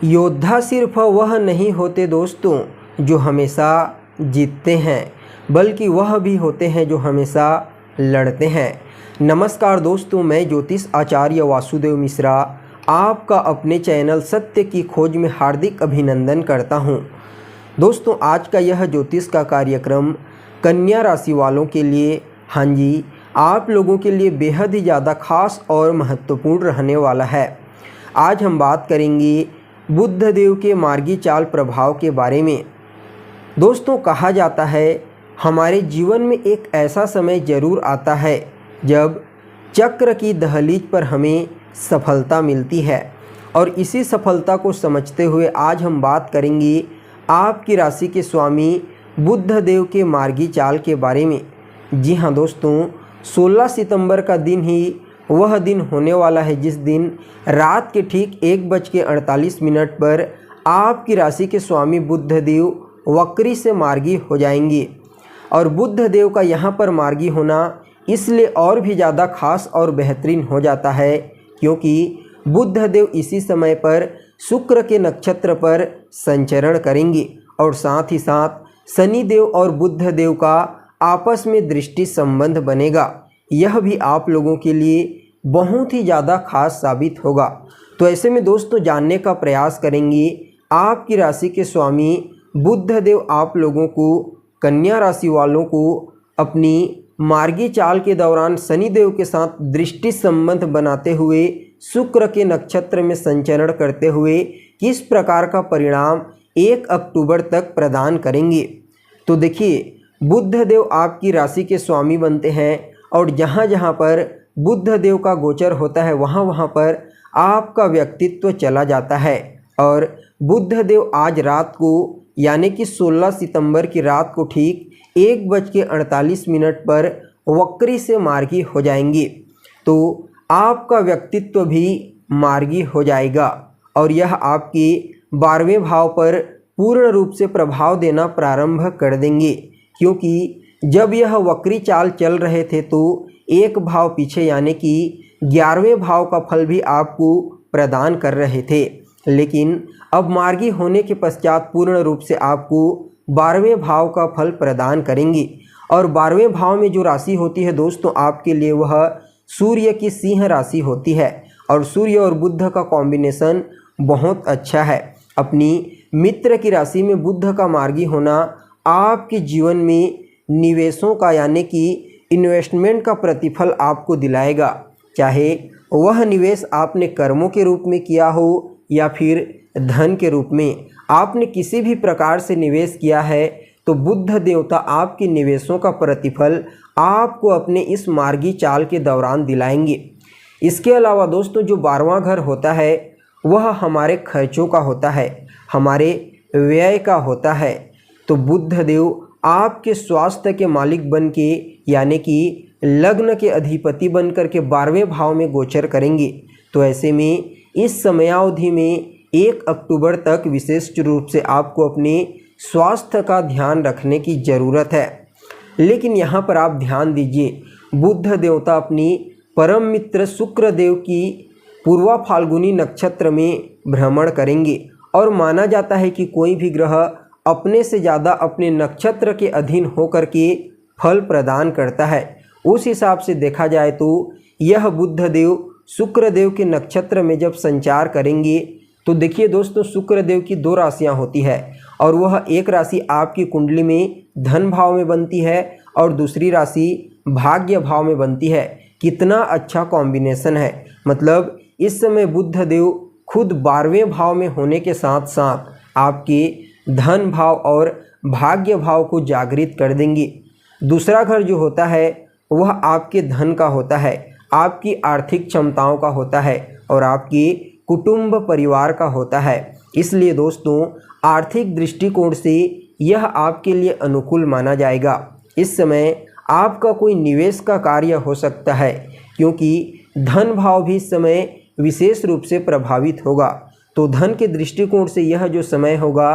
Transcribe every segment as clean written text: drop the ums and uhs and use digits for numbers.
योद्धा सिर्फ वह नहीं होते दोस्तों जो हमेशा जीतते हैं, बल्कि वह भी होते हैं जो हमेशा लड़ते हैं। नमस्कार दोस्तों, मैं ज्योतिष आचार्य वासुदेव मिश्रा आपका अपने चैनल सत्य की खोज में हार्दिक अभिनंदन करता हूं। दोस्तों, आज का यह ज्योतिष का कार्यक्रम कन्या राशि वालों के लिए, हाँ जी, आप लोगों के लिए बेहद ही ज़्यादा खास और महत्वपूर्ण रहने वाला है। आज हम बात करेंगे बुध देव के मार्गी चाल प्रभाव के बारे में। दोस्तों, कहा जाता है हमारे जीवन में एक ऐसा समय ज़रूर आता है जब चक्र की दहलीज पर हमें सफलता मिलती है, और इसी सफलता को समझते हुए आज हम बात करेंगे आपकी राशि के स्वामी बुध देव के मार्गी चाल के बारे में। जी हाँ दोस्तों, 16 सितंबर का दिन ही वह दिन होने वाला है जिस दिन रात के ठीक 1:48 पर आपकी राशि के स्वामी बुध देव वक्री से मार्गी हो जाएंगे। और बुध देव का यहाँ पर मार्गी होना इसलिए और भी ज़्यादा खास और बेहतरीन हो जाता है क्योंकि बुध देव इसी समय पर शुक्र के नक्षत्र पर संचरण करेंगे, और साथ ही साथ शनि देव और बुध देव का आपस में दृष्टि संबंध बनेगा। यह भी आप लोगों के लिए बहुत ही ज़्यादा खास साबित होगा। तो ऐसे में दोस्तों, जानने का प्रयास करेंगे आपकी राशि के स्वामी बुध देव आप लोगों को, कन्या राशि वालों को अपनी मार्गी चाल के दौरान शनि देव के साथ दृष्टि संबंध बनाते हुए शुक्र के नक्षत्र में संचरण करते हुए किस प्रकार का परिणाम 1 अक्टूबर तक प्रदान करेंगे। तो देखिए, बुध देव आपकी राशि के स्वामी बनते हैं, और जहाँ जहाँ पर बुध देव का गोचर होता है वहाँ पर आपका व्यक्तित्व चला जाता है। और बुध देव आज रात को यानी कि 16 सितंबर की रात को ठीक 1:48 पर वक्री से मार्गी हो जाएंगे। तो आपका व्यक्तित्व भी मार्गी हो जाएगा, और यह आपके 12वें भाव पर पूर्ण रूप से प्रभाव देना प्रारंभ कर देंगे, क्योंकि जब यह वक्री चाल चल रहे थे तो एक भाव पीछे यानी कि 11वें भाव का फल भी आपको प्रदान कर रहे थे, लेकिन अब मार्गी होने के पश्चात पूर्ण रूप से आपको 12वें भाव का फल प्रदान करेंगे। और 12वें भाव में जो राशि होती है दोस्तों आपके लिए, वह सूर्य की सिंह राशि होती है, और सूर्य और बुध का कॉम्बिनेशन बहुत अच्छा है। अपनी मित्र की राशि में बुध का मार्गी होना आपके जीवन में निवेशों का यानी कि इन्वेस्टमेंट का प्रतिफल आपको दिलाएगा, चाहे वह निवेश आपने कर्मों के रूप में किया हो या फिर धन के रूप में। आपने किसी भी प्रकार से निवेश किया है तो बुध देवता आपके निवेशों का प्रतिफल आपको अपने इस मार्गी चाल के दौरान दिलाएंगे। इसके अलावा दोस्तों, जो 12वां घर होता है वह हमारे खर्चों का होता है, हमारे व्यय का होता है। तो बुध देव आपके स्वास्थ्य के मालिक बन के यानी कि लग्न के अधिपति बन कर के 12वें भाव में गोचर करेंगे। तो ऐसे में इस समयावधि में 1 अक्टूबर तक विशेष रूप से आपको अपने स्वास्थ्य का ध्यान रखने की ज़रूरत है। लेकिन यहाँ पर आप ध्यान दीजिए, बुध देवता अपनी परम मित्र शुक्र देव की पूर्वा फाल्गुनी नक्षत्र में भ्रमण करेंगे, और माना जाता है कि कोई भी ग्रह अपने से ज़्यादा अपने नक्षत्र के अधीन होकर के फल प्रदान करता है। उस हिसाब से देखा जाए तो यह बुध देव शुक्र देव के नक्षत्र में जब संचार करेंगे तो देखिए दोस्तों, शुक्र देव की 2 राशियां होती है, और वह एक राशि आपकी कुंडली में धन भाव में बनती है और दूसरी राशि भाग्य भाव में बनती है। कितना अच्छा कॉम्बिनेशन है। मतलब इस समय बुध देव खुद 12वें भाव में होने के साथ साथ आपके धन भाव और भाग्य भाव को जागृत कर देंगे। दूसरा घर जो होता है वह आपके धन का होता है, आपकी आर्थिक क्षमताओं का होता है, और आपके कुटुंब परिवार का होता है। इसलिए दोस्तों, आर्थिक दृष्टिकोण से यह आपके लिए अनुकूल माना जाएगा। इस समय आपका कोई निवेश का कार्य हो सकता है, क्योंकि धन भाव भी इस समय विशेष रूप से प्रभावित होगा। तो धन के दृष्टिकोण से यह जो समय होगा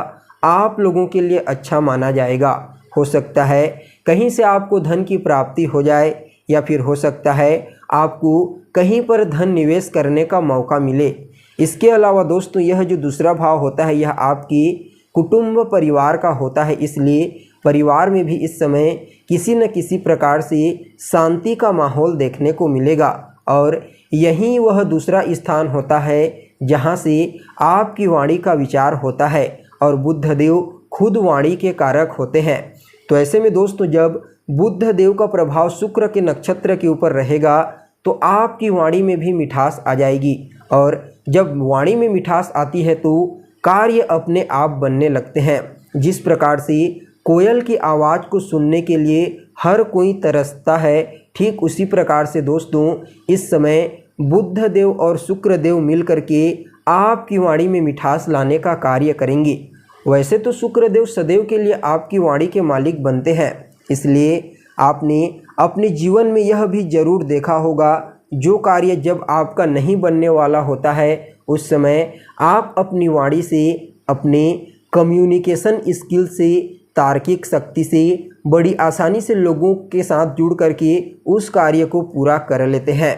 आप लोगों के लिए अच्छा माना जाएगा। हो सकता है कहीं से आपको धन की प्राप्ति हो जाए, या फिर हो सकता है आपको कहीं पर धन निवेश करने का मौका मिले। इसके अलावा दोस्तों यह जो दूसरा भाव होता है यह आपकी कुटुंब परिवार का होता है, इसलिए परिवार में भी इस समय किसी न किसी प्रकार से शांति का माहौल देखने को मिलेगा। और यहीं वह दूसरा स्थान होता है जहाँ से आपकी वाणी का विचार होता है, और बुध देव खुद वाणी के कारक होते हैं। तो ऐसे में दोस्तों जब बुध देव का प्रभाव शुक्र के नक्षत्र के ऊपर रहेगा तो आपकी वाणी में भी मिठास आ जाएगी, और जब वाणी में मिठास आती है तो कार्य अपने आप बनने लगते हैं। जिस प्रकार से कोयल की आवाज़ को सुनने के लिए हर कोई तरसता है, ठीक उसी प्रकार से दोस्तों इस समय बुध देव और शुक्र देव मिल करके आपकी वाणी में मिठास लाने का कार्य करेंगे। वैसे तो शुक्र देव सदैव के लिए आपकी वाणी के मालिक बनते हैं, इसलिए आपने अपने जीवन में यह भी जरूर देखा होगा, जो कार्य जब आपका नहीं बनने वाला होता है उस समय आप अपनी वाणी से, अपने कम्युनिकेशन स्किल से, तार्किक शक्ति से बड़ी आसानी से लोगों के साथ जुड़ करके उस कार्य को पूरा कर लेते हैं।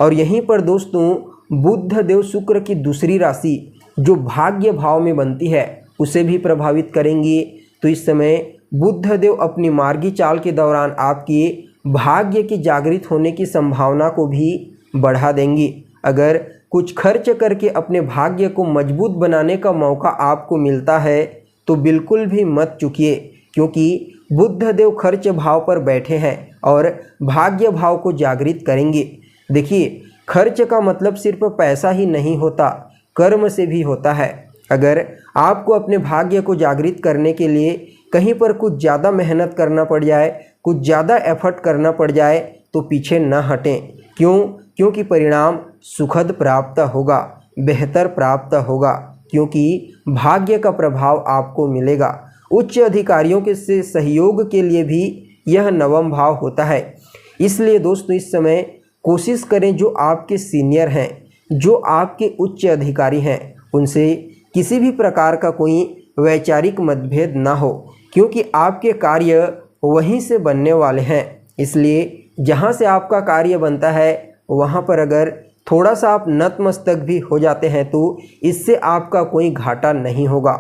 और यहीं पर दोस्तों बुध देव शुक्र की दूसरी राशि जो भाग्य भाव में बनती है उसे भी प्रभावित करेंगे। तो इस समय बुध देव अपनी मार्गी चाल के दौरान आपके भाग्य की जागृत होने की संभावना को भी बढ़ा देंगी। अगर कुछ खर्च करके अपने भाग्य को मजबूत बनाने का मौका आपको मिलता है तो बिल्कुल भी मत चूकिए, क्योंकि बुध देव खर्च भाव पर बैठे हैं और भाग्य भाव को जागृत करेंगे। देखिए, खर्च का मतलब सिर्फ पैसा ही नहीं होता, कर्म से भी होता है। अगर आपको अपने भाग्य को जागृत करने के लिए कहीं पर कुछ ज़्यादा मेहनत करना पड़ जाए, कुछ ज़्यादा एफर्ट करना पड़ जाए तो पीछे न हटें। क्यों? क्योंकि परिणाम सुखद प्राप्त होगा, बेहतर प्राप्त होगा, क्योंकि भाग्य का प्रभाव आपको मिलेगा। उच्च अधिकारियों के से सहयोग के लिए भी यह नवम भाव होता है। इसलिए दोस्तों इस समय कोशिश करें जो आपके सीनियर हैं, जो आपके उच्च अधिकारी हैं, उनसे किसी भी प्रकार का कोई वैचारिक मतभेद ना हो, क्योंकि आपके कार्य वहीं से बनने वाले हैं। इसलिए जहाँ से आपका कार्य बनता है वहाँ पर अगर थोड़ा सा आप नतमस्तक भी हो जाते हैं तो इससे आपका कोई घाटा नहीं होगा।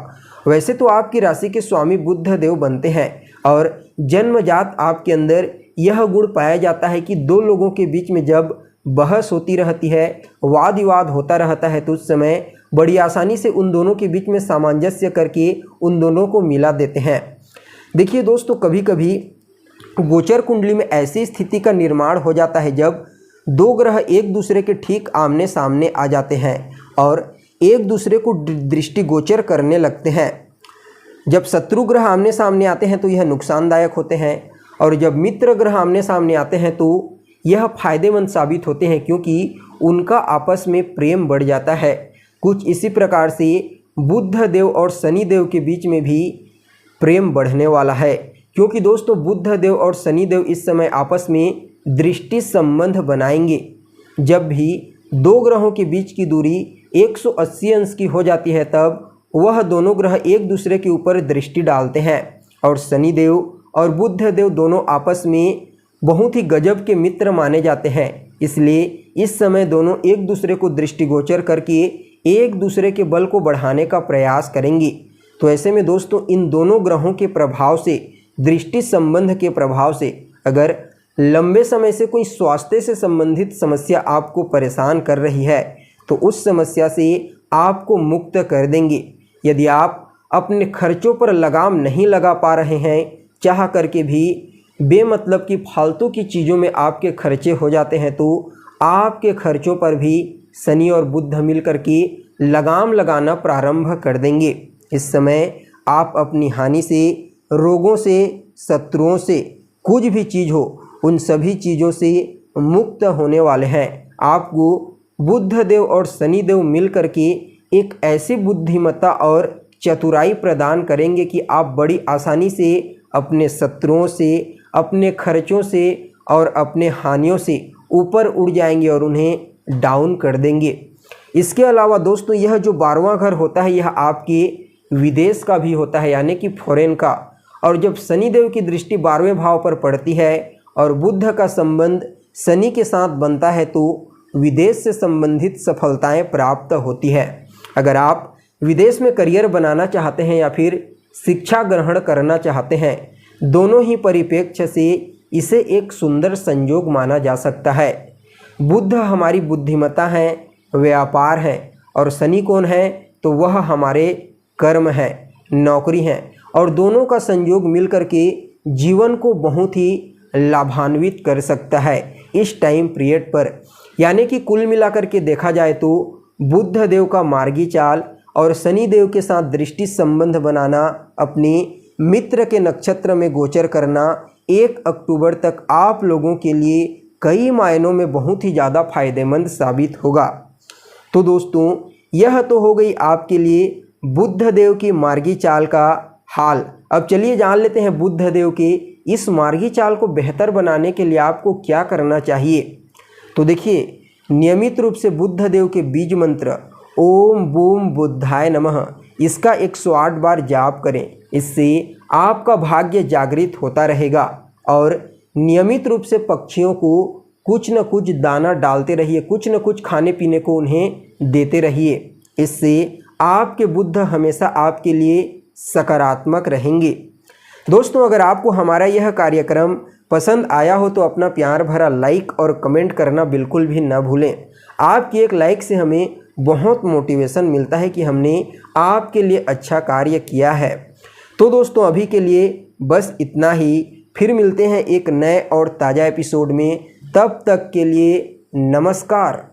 वैसे तो आपकी राशि के स्वामी बुध देव बनते हैं और जन्मजात आपके अंदर यह गुण पाया जाता है कि दो लोगों के बीच में जब बहस होती रहती है, वाद विवाद होता रहता है, तो उस समय बड़ी आसानी से उन दोनों के बीच में सामंजस्य करके उन दोनों को मिला देते हैं। देखिए दोस्तों, कभी कभी गोचर कुंडली में ऐसी स्थिति का निर्माण हो जाता है जब दो ग्रह एक दूसरे के ठीक आमने सामने आ जाते हैं और एक दूसरे को दृष्टिगोचर करने लगते हैं। जब शत्रु ग्रह आमने सामने आते हैं तो यह नुकसानदायक होते हैं, और जब मित्र ग्रह आमने सामने आते हैं तो यह फायदेमंद साबित होते हैं, क्योंकि उनका आपस में प्रेम बढ़ जाता है। कुछ इसी प्रकार से बुध देव और शनि देव के बीच में भी प्रेम बढ़ने वाला है, क्योंकि दोस्तों बुध देव और शनि देव इस समय आपस में दृष्टि संबंध बनाएंगे। जब भी दो ग्रहों के बीच की दूरी 180 अंश की हो जाती है तब वह दोनों ग्रह एक दूसरे के ऊपर दृष्टि डालते हैं, और शनि देव और बुध देव दोनों आपस में बहुत ही गजब के मित्र माने जाते हैं। इसलिए इस समय दोनों एक दूसरे को दृष्टिगोचर करके एक दूसरे के बल को बढ़ाने का प्रयास करेंगे। तो ऐसे में दोस्तों इन दोनों ग्रहों के प्रभाव से, दृष्टि संबंध के प्रभाव से, अगर लंबे समय से कोई स्वास्थ्य से संबंधित समस्या आपको परेशान कर रही है तो उस समस्या से आपको मुक्त कर देंगे। यदि आप अपने खर्चों पर लगाम नहीं लगा पा रहे हैं, चाह करके भी बेमतलब की फालतू की चीज़ों में आपके खर्चे हो जाते हैं, तो आपके खर्चों पर भी शनि और बुध मिल करके लगाम लगाना प्रारंभ कर देंगे। इस समय आप अपनी हानि से, रोगों से, शत्रुओं से, कुछ भी चीज़ हो उन सभी चीज़ों से मुक्त होने वाले हैं। आपको बुध देव और शनि देव मिल करके एक ऐसी बुद्धिमत्ता और चतुराई प्रदान करेंगे कि आप बड़ी आसानी से अपने शत्रुओं से, अपने खर्चों से और अपने हानियों से ऊपर उड़ जाएंगे और उन्हें डाउन कर देंगे। इसके अलावा दोस्तों यह जो 12वां घर होता है यह आपके विदेश का भी होता है, यानी कि फॉरेन का। और जब शनि देव की दृष्टि 12वें भाव पर पड़ती है और बुध का संबंध शनि के साथ बनता है तो विदेश से संबंधित सफलताएं प्राप्त होती है। अगर आप विदेश में करियर बनाना चाहते हैं या फिर शिक्षा ग्रहण करना चाहते हैं, दोनों ही परिप्रेक्ष्य से इसे एक सुंदर संयोग माना जा सकता है। बुध हमारी बुद्धिमत्ता है, व्यापार है, और शनि कौन है? तो वह हमारे कर्म है, नौकरी है, और दोनों का संयोग मिलकर के जीवन को बहुत ही लाभान्वित कर सकता है इस टाइम पीरियड पर। यानी कि कुल मिलाकर के देखा जाए तो बुध देव का मार्गी चाल और शनि देव के साथ दृष्टि संबंध बनाना, अपनी मित्र के नक्षत्र में गोचर करना 1 अक्टूबर तक आप लोगों के लिए कई मायनों में बहुत ही ज़्यादा फायदेमंद साबित होगा। तो दोस्तों, यह तो हो गई आपके लिए बुध देव की मार्गी चाल का हाल। अब चलिए जान लेते हैं बुध देव के इस मार्गी चाल को बेहतर बनाने के लिए आपको क्या करना चाहिए। तो देखिए, नियमित रूप से बुध देव के बीज मंत्र ओम बूम बुद्धाय नमः, इसका 108 बार जाप करें। इससे आपका भाग्य जागृत होता रहेगा। और नियमित रूप से पक्षियों को कुछ न कुछ दाना डालते रहिए, कुछ न कुछ खाने पीने को उन्हें देते रहिए। इससे आपके बुध हमेशा आपके लिए सकारात्मक रहेंगे। दोस्तों, अगर आपको हमारा यह कार्यक्रम पसंद आया हो तो अपना प्यार भरा लाइक और कमेंट करना बिल्कुल भी न भूलें। आपकी एक लाइक से हमें बहुत मोटिवेशन मिलता है कि हमने आपके लिए अच्छा कार्य किया है। तो दोस्तों, अभी के लिए बस इतना ही। फिर मिलते हैं एक नए और ताज़ा एपिसोड में। तब तक के लिए नमस्कार।